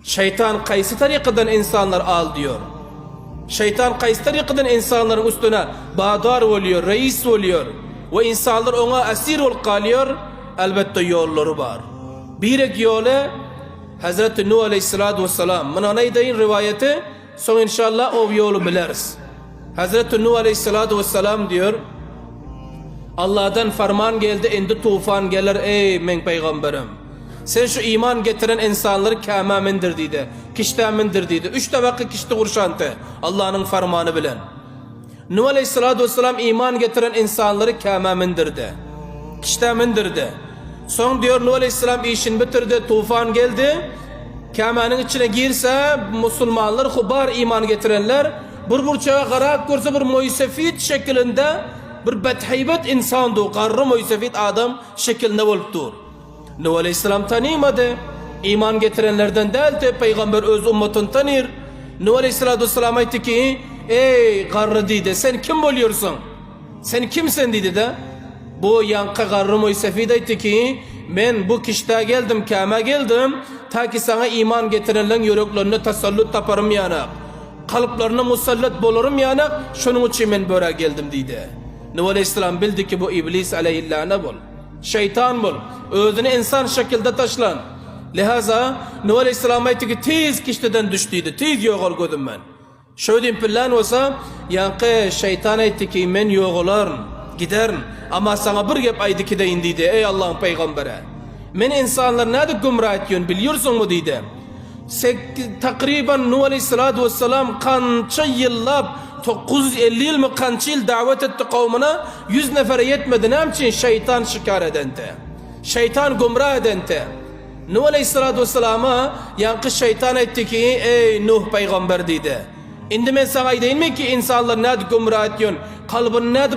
Şeytan kaysi tarikadan insanlar al diyor. Şeytan kaysi tarikadan insanların üstüne bağdar oluyor, reis oluyor. Ve insanlar ona esir ol kalıyor. Elbette yolları var. Bir yolu Hazreti Nuh Aleyhisselatü Vesselam. Buna neydeyin rivayeti? Son inşallah o yolu biliriz. Hazreti Nuh Aleyhisselatü Vesselam diyor, Allah'tan farman geldi, indi tufan gelir ey men peygamberim. Sen şu iman getiren insanları kâmâmindir dedi. Kiştâmindir dedi. 3 tabakı kişti kurşantı. Allah'ın farmanı bilen. Nuh Aleyhisselatü Vesselam iman getiren insanları kâmâmindir de. Kiştâmindir de. Son diyor Nuh Aleyhisselam işini bitirdi. Tufan geldi. Kâmânin içine girse Müslümanlar, hubar iman getirenler bir burçağa karak görse bir moysefit şeklinde bir bedheybet insandı. Qarrı moysefit adam şeklinde olup dur. Nuh Aleyhisselam tanımadı. İman getirenlerden değildi. Peygamber öz ümmetini tanır. Nuh Aleyhisselatü Vesselam ayıttı ki ey qarrı dedi, sen kim oluyorsun? Sen kimsin dedi de. Bu yankı qarrı moysefit ayıttı ki ben bu kişide geldim, kâme geldim. Ta ki sana iman getirenlerin yüreklerine tasallut taparım yanak. Kalıplarına musallat bolurum yanak. Şunun için ben böyle geldim dedi. Nuh Aleyhisselam bildi ki bu iblis aleyhillâne bol. Şeytan bol. Özünü insan şekilde taşlan. Lihaza Nuh Aleyhisselam ayıttı ki tez kişiden düştüydü. Tez yoğul gördüm ben. Şöyle plan olsa yankı şeytan ayıttı ki men yoğularım. Giderim. Ama sana bir gep aydı ki de indiydi. Ey Allah'ın peygamberi. Men insanlar nerede gümrah ediyorsun biliyorsun mu dedi. Takriben Nuh Aleyhisselatü Vesselam kança yıllab 950 yıl mı kança yıl davet etti kavmine 100 nefere yetmedi. Ne için? Şeytan şikar edente. Şeytan gümrah edente. Nuh Aleyhisselatü Vesselam'a yankı şeytan etti ki ey Nuh peygamber dedi. Şimdi ben sana diyeyim mi ki insanlar nerede gümrah ediyorsun? Kalbin nerede